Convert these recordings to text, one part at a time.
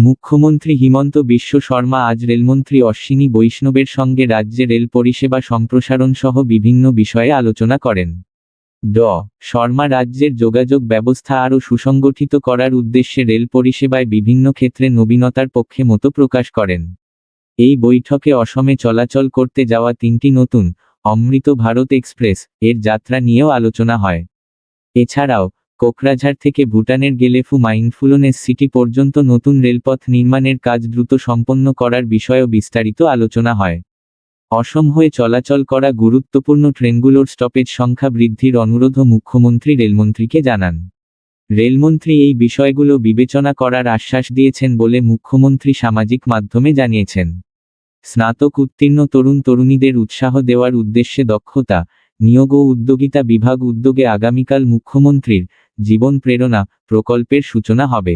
মুখ্যমন্ত্রী হিমন্ত বিশ্ব শর্মা আজ রেলমন্ত্রী অশ্বিনী বৈষ্ণবের সঙ্গে রাজ্যে রেল পরিষেবা সম্প্রসারণ সহ বিভিন্ন বিষয়ে আলোচনা করেন। শর্মা রাজ্যের যোগাযোগ ব্যবস্থা আরও সুসংগঠিত করার উদ্দেশ্যে রেল পরিষেবায় বিভিন্ন ক্ষেত্রে নবীনতার পক্ষে মত প্রকাশ করেন। এই বৈঠকে অসমে চলাচল করতে যাওয়া 3টি নতুন অমৃত ভারত এক্সপ্রেস এর যাত্রা নিয়েও আলোচনা হয়। এছাড়াও কোকরাঝাড় থেকে ভুটানের গেলেফু মাইনফুলনেস সিটি পর্যন্ত নতুন রেলপথ নির্মাণের কাজ দ্রুত সম্পন্ন করার বিষয়েও বিস্তারিত আলোচনা হয়। অসম হয়ে চলাচল করা গুরুত্বপূর্ণ ট্রেনগুলোর স্টপেজ সংখ্যা বৃদ্ধির অনুরোধও মুখ্যমন্ত্রী রেলমন্ত্রীকে জানান। রেলমন্ত্রী এই বিষয়গুলো বিবেচনা করার আশ্বাস দিয়েছেন বলে মুখ্যমন্ত্রী সামাজিক মাধ্যমে জানিয়েছেন। স্নাতক উত্তীর্ণ তরুণ তরুণীদের উৎসাহ দেওয়ার উদ্দেশ্যে দক্ষতা, নিয়োগ ও উদ্যোগিতা বিভাগ উদ্যোগে আগামীকাল মুখ্যমন্ত্রীর জীবন প্রেরণা প্রকল্পের সূচনা হবে।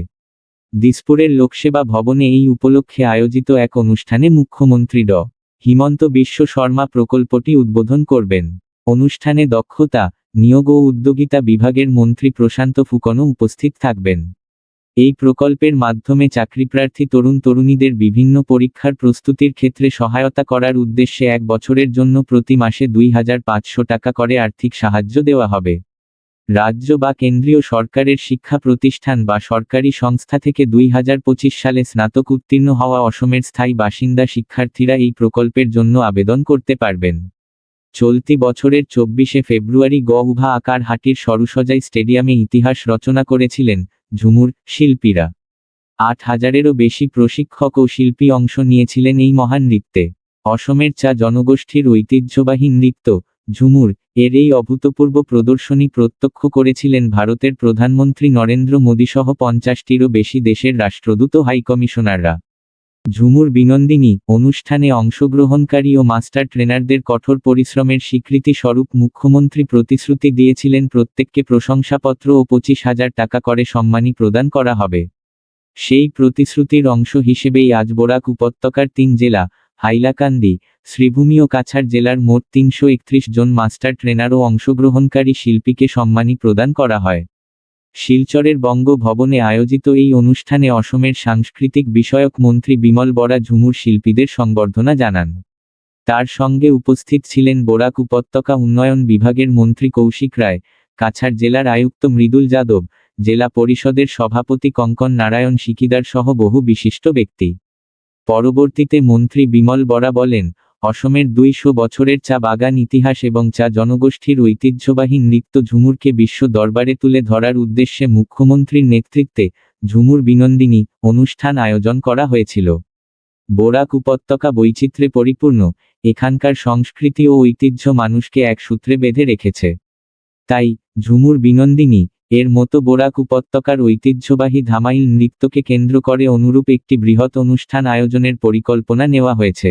দিসপুরের লোকসেবা ভবনে এই উপলক্ষে আয়োজিত এক অনুষ্ঠানে মুখ্যমন্ত্রী হিমন্ত বিশ্ব শর্মা প্রকল্পটি উদ্বোধন করবেন। অনুষ্ঠানে দক্ষতা, নিয়োগ ও উদ্যোগিতা বিভাগের মন্ত্রী প্রশান্ত ফুকনও উপস্থিত থাকবেন। এই প্রকল্পের মাধ্যমে চাকরিপ্রার্থী তরুণ তরুণীদের বিভিন্ন পরীক্ষার প্রস্তুতির ক্ষেত্রে সহায়তা করার উদ্দেশ্যে 1 বছরের জন্য প্রতি মাসে 2500 টাকা করে আর্থিক সাহায্য দেওয়া হবে। রাজ্য বা কেন্দ্রীয় সরকারের শিক্ষা প্রতিষ্ঠান বা সরকারি সংস্থা থেকে 2025 সালে স্নাতক উত্তীর্ণ হওয়া অসমের স্থায়ী বাসিন্দা শিক্ষার্থীরা এই প্রকল্পের জন্য আবেদন করতে পারবেন। চলতি বছরের 24শে ফেব্রুয়ারি উভা আকার হাটির সরুসজাই স্টেডিয়ামে ইতিহাস রচনা করেছিলেন ঝুমুর শিল্পীরা। 8000-এরও বেশি প্রশিক্ষক ও শিল্পী অংশ নিয়েছিলেন এই মহান নৃত্যে। অসমের চা জনগোষ্ঠীর ঐতিহ্যবাহী নৃত্য ঝুমুর এর এই অভূতপূর্ব প্রদর্শনী প্রত্যক্ষ করেছিলেন ভারতের প্রধানমন্ত্রী নরেন্দ্র মোদী সহ 50টিরও বেশি দেশের রাষ্ট্রদূত ও হাইকমিশনাররা। ঝুমুর বিনোদিনী অনুষ্ঠানে অংশগ্রহণকারী ও মাস্টার ট্রেনারদের কঠোর পরিশ্রমের স্বীকৃতি স্বরূপ মুখ্যমন্ত্রী প্রতিশ্রুতি দিয়েছিলেন প্রত্যেককে প্রশংসাপত্র ও 25,000 টাকা করে সম্মানী প্রদান করা হবে। সেই প্রতিশ্রুতির অংশ হিসেবেই আজ বরাক উপত্যকার 3 জেলা হাইলাকান্দি, শ্রীভূমি ও কাছাড় জেলার মোট 331 জন মাস্টার ট্রেনার ও অংশগ্রহণকারী শিল্পীকে সম্মানী প্রদান করা হয়। শিলচরের বঙ্গ ভবনে আয়োজিত এই অনুষ্ঠানে অসমের সাংস্কৃতিক বিষয়ক মন্ত্রী বিমল বরা ঝুমুর শিল্পীদের সংবর্ধনা জানান। তার সঙ্গে উপস্থিত ছিলেন বরাক উপত্যকা উন্নয়ন বিভাগের মন্ত্রী কৌশিক রায়, কাছাড় জেলার আয়ুক্ত মৃদুল যাদব, জেলা পরিষদের সভাপতি কঙ্কন নারায়ণ সিকিদার সহ বহু বিশিষ্ট ব্যক্তি। পরবর্তীতে মন্ত্রী বিমল বরা বলেন, অসমের 200 বছরের চা বাগান ইতিহাস এবং চা জনগোষ্ঠীর ঐতিহ্যবাহী নৃত্য ঝুমুরকে বিশ্ব দরবারে তুলে ধরার উদ্দেশ্যে মুখ্যমন্ত্রীর নেতৃত্বে ঝুমুর বিনোদিনী অনুষ্ঠান আয়োজন করা হয়েছিল। বরাক উপত্যকা বৈচিত্র্যে পরিপূর্ণ, এখানকার সংস্কৃতি ও ঐতিহ্য মানুষকে এক সূত্রে বেঁধে রেখেছে। তাই ঝুমুর বিনোদিনী এর মতো বরাক উপত্যকার ঐতিহ্যবাহী ধামাইল নৃত্যকে কেন্দ্র করে অনুরূপ একটি বৃহৎ অনুষ্ঠান আয়োজনের পরিকল্পনা নেওয়া হয়েছে।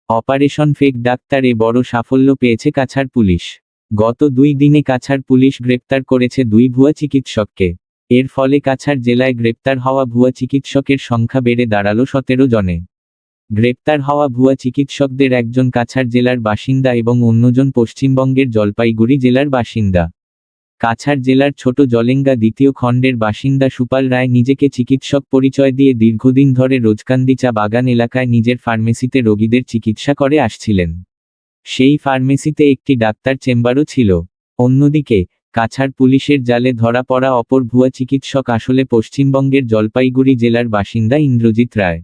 অপারেশন ফেক ডাক্তারে বড় সাফল্য পেয়েছে কাছাড় পুলিশ। গত 2 দিনে কাছাড় পুলিশ গ্রেপ্তার করেছে 2 ভুয়া চিকিৎসককে। এর ফলে কাছাড় জেলায় গ্রেপ্তার হওয়া ভুয়া চিকিৎসকের সংখ্যা বেড়ে দাঁড়ালো 17 জনে। গ্রেপ্তার হওয়া ভুয়া চিকিৎসকদের একজন কাছাড় জেলার বাসিন্দা এবং অন্যজন পশ্চিমবঙ্গের জলপাইগুড়ি জেলার বাসিন্দা। কাছাড় জেলার ছোট জলেঙ্গা 2য় খণ্ডের বাসিন্দা সুপাল রায় নিজেকে চিকিৎসক পরিচয় দিয়ে দীর্ঘদিন ধরে রোজকান্দি চা বাগান এলাকায় নিজের ফার্মেসিতে রোগীদের চিকিৎসা করে আসছিলেন। সেই ফার্মেসিতে একটি ডাক্তার চেম্বারও ছিল। অন্যদিকে কাছাড় পুলিশের জালে ধরা পড়া অপর ভুয়া চিকিৎসক আসলে পশ্চিমবঙ্গের জলপাইগুড়ি জেলার বাসিন্দা ইন্দ্রজিৎ রায়।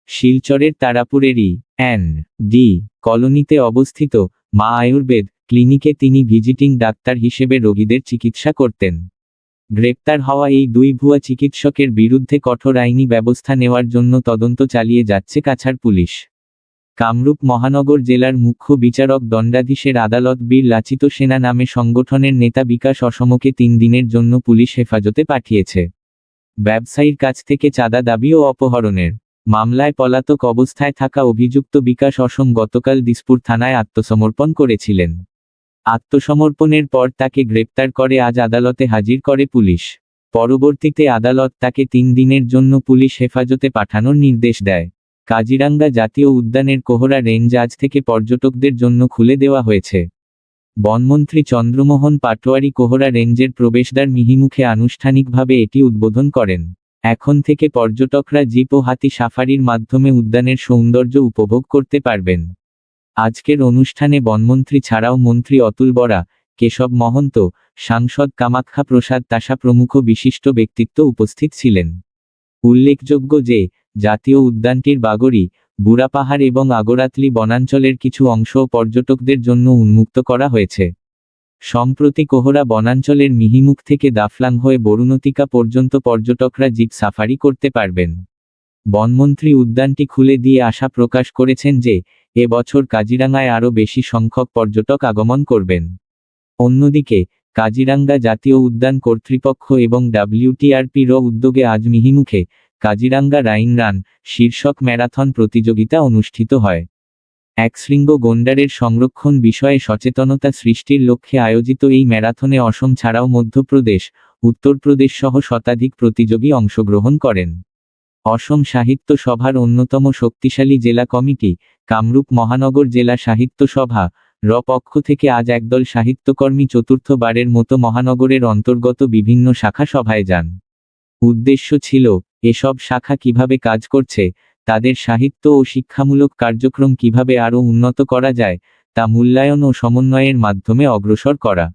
শিলচরের তারাপুরেরই এন.ডি. কলোনিতে অবস্থিত মা আয়ুর্বেদ ক্লিনিকে তিনি ভিজিটিং ডাক্তার হিসেবে রোগীদের চিকিৎসা করতেন। গ্রেপ্তার হওয়া এই 2 ভুয়া চিকিৎসকের বিরুদ্ধে কঠোর আইনি ব্যবস্থা নেওয়ার জন্য তদন্ত চালিয়ে যাচ্ছে কাছাড় পুলিশ। কামরূপ মহানগর জেলার মুখ্য বিচারক দণ্ডাধীশের আদালত বীর লাচিত সেনা নামে সংগঠনের নেতা বিকাশ অসমকে 3 দিনের জন্য পুলিশ হেফাজতে পাঠিয়েছে। ব্যবসায়ীর কাছ থেকে চাঁদা দাবি ও অপহরণের মামলায় পলাতক অবস্থায় থাকা অভিযুক্ত বিকাশ অসম গতকাল দিসপুর থানায় আত্মসমর্পণ করেছিলেন। আত্মসমর্পণের পর তাকে গ্রেপ্তার করে আজ আদালতে হাজির করে পুলিশ। পরবর্তীতে আদালত তাকে 3 দিনের জন্য পুলিশ হেফাজতে পাঠানোর নির্দেশ দেয়। কাজিরাঙ্গা জাতীয় উদ্যানের কোহরা রেঞ্জ আজ থেকে পর্যটকদের জন্য খুলে দেওয়া হয়েছে। বনমন্ত্রী চন্দ্রমোহন পাটোয়ারি কোহরা রেঞ্জের প্রবেশদ্বার মিহিমুখে আনুষ্ঠানিকভাবে এটি উদ্বোধন করেন। এখন থেকে পর্যটকরা জিপ ও হাতি সাফারির মাধ্যমে উদ্যানের সৌন্দর্য উপভোগ করতে পারবেন। আজকের অনুষ্ঠানে বনমন্ত্রী ছাড়াও মন্ত্রী অতুল বরা, কেশব মহন্ত, সাংসদ কামাখ্যা প্রসাদ তাসা প্রমুখ বিশিষ্ট ব্যক্তিত্ব উপস্থিত ছিলেন। উল্লেখযোগ্য যে, জাতীয় উদ্যানটির বাগড়ি, বুড়াপাহাড় এবং আগরাতলি বনাঞ্চলের কিছু অংশও পর্যটকদের জন্য উন্মুক্ত করা হয়েছে। সম্প্রতি কোহরা বনাঞ্চলের মিহিমুখ থেকে দাফলাং হয়ে বরুণতিকা পর্যন্ত পর্যটকরা জিপ সাফারি করতে পারবেন। বনমন্ত্রী উদ্যানটি খুলে দিয়ে আশা প্রকাশ করেছেন যে, এ বছর কাজিরাঙ্গায় আরও বেশি সংখ্যক পর্যটক আগমন করবেন। অন্যদিকে, কাজিরাঙ্গা জাতীয় উদ্যান কর্তৃপক্ষ এবং WTRP-র উদ্যোগে আজ মিহিমুখে কাজিরাঙ্গা রাইন রান শীর্ষক ম্যারাথন প্রতিযোগিতা অনুষ্ঠিত হয়। একশৃঙ্গ গন্ডারের সংরক্ষণ বিষয়ে সচেতনতা সৃষ্টির লক্ষ্যে আয়োজিত এই ম্যারাথনে অসম ছাড়াও মধ্যপ্রদেশ, উত্তরপ্রদেশ সহ শতাধিক প্রতিযোগী অংশগ্রহণ করেন। অসম সাহিত্য সভার অন্যতম শক্তিশালী জেলা কমিটি, কামরূপ মহানগর জেলা সাহিত্য সভা র পক্ষ থেকে আজ একদল সাহিত্যকর্মী চতুর্থবারের মতো মহানগরের অন্তর্গত বিভিন্ন শাখা সভায় যান। উদ্দেশ্য ছিল, এসব শাখা কিভাবে কাজ করছে, তাদের সাহিত্য ও শিক্ষামূলক কার্যক্রম কিভাবে আরও উন্নত করা যায়, তা মূল্যায়ন ও সমন্বয়ের মাধ্যমে অগ্রসর করা।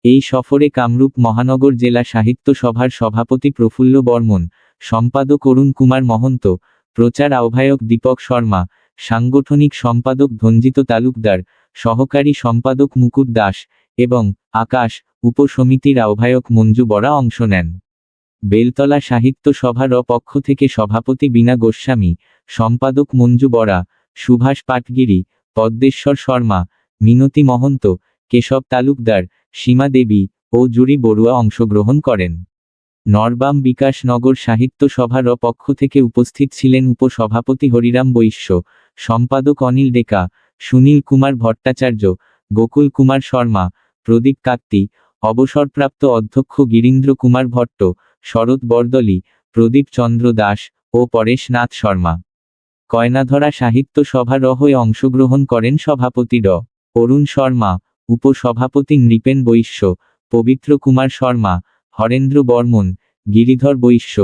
এই সফরে কামরূপ মহানগর জেলা সাহিত্য সভার সভাপতি প্রফুল্ল বর্মন, সম্পাদক অরুণ কুমার মহন্ত, প্রচার আহ্বায়ক দীপক শর্মা, সাংগঠনিক সম্পাদক ধনজিত তালুকদার, সহকারী সম্পাদক মুকুট দাস এবং আকাশ উপসমিতির আহ্বায়ক মঞ্জু বরা অংশ নেন। বেলতলা সাহিত্য সভার পক্ষ থেকে সভাপতি বীণা গোস্বামী, সম্পাদক মঞ্জু বরা, সুভাষ পাটগিরি, পদ্মেশ্বর শর্মা, মিনতি মহন্ত, কেশব তালুকদার, সীমা দেবী ও জুরি বড়ুয়া অংশগ্রহণ করেন। নরবাম বিকাশ নগর সাহিত্য সভার পক্ষ থেকে উপস্থিত ছিলেন উপসভাপতি হরিরাম বৈশ্য, সম্পাদক অনিল ডেকা, সুনীল কুমার ভট্টাচার্য, গোকুল কুমার শর্মা, প্রদীপ কাত্তি, অবসরপ্রাপ্ত অধ্যক্ষ গিরীন্দ্র কুমার ভট্ট, শরৎ বরদলি, প্রদীপ চন্দ্র দাস ও পরেশ নাথ শর্মা। কয়নাধরা সাহিত্য সভার হয়ে অংশগ্রহণ করেন সভাপতি ড. অরুণ শর্মা, উপসভাপতি নৃপেন বৈশ্য, পবিত্র কুমার শর্মা, হরেন্দ্র বর্মন, গিরিধর বৈশ্য,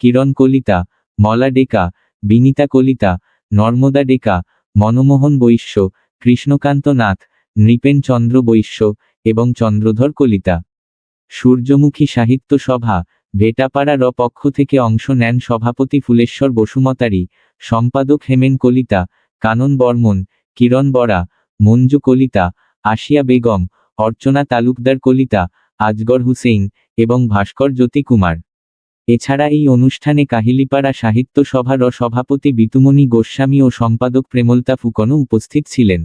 কিরণ কলিতা, মলা ডেকা, বিনীতা কলিতা, নর্মদা ডেকা, মনমোহন বৈশ্য, কৃষ্ণকান্ত নাথ, নৃপেন চন্দ্র বৈশ্য এবং চন্দ্রধর কলিতা। সূর্যমুখী সাহিত্য সভা, ভেটাপাড়ার পক্ষ থেকে অংশ নেন সভাপতি ফুলেশ্বর বসুমতারি, সম্পাদক হেমেন কলিতা, কানন বর্মন, কিরণ বরা, মঞ্জু কলিতা, আসিয়া বেগম, অর্চনা তালুকদার কলিতা, আজগর হুসেইন এবং ভাস্কর জ্যোতি কুমার। এছাড়া এই অনুষ্ঠানে কাহিলিপাড়া সাহিত্য সভার সভাপতি বিতুমণি গোস্বামী ও সম্পাদক প্রেমলতা ফুকনও উপস্থিত ছিলেন।